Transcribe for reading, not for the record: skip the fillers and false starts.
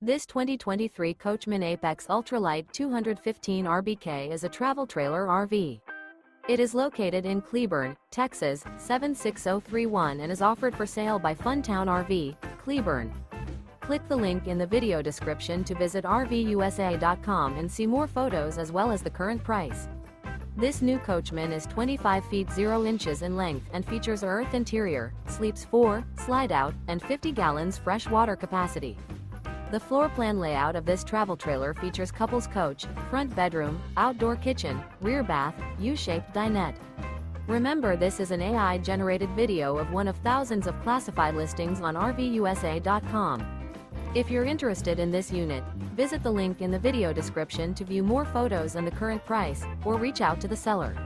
This 2023 Coachmen Apex Ultra-Lite 215 RBK is a travel trailer RV. It is located in Cleburne, Texas, 76031 and is offered for sale by Funtown RV, Cleburne. Click the link in the video description to visit RVUSA.com and see more photos as well as the current price. This new Coachmen is 25 feet 0 inches in length and features earth interior, sleeps 4, slide-out, and 50 gallons fresh water capacity. The floor plan layout of this travel trailer features couples coach, front bedroom, outdoor kitchen, rear bath, U-shaped dinette. Remember, this is an AI-generated video of one of thousands of classified listings on RVUSA.com. If you're interested in this unit, visit the link in the video description to view more photos and the current price, or reach out to the seller.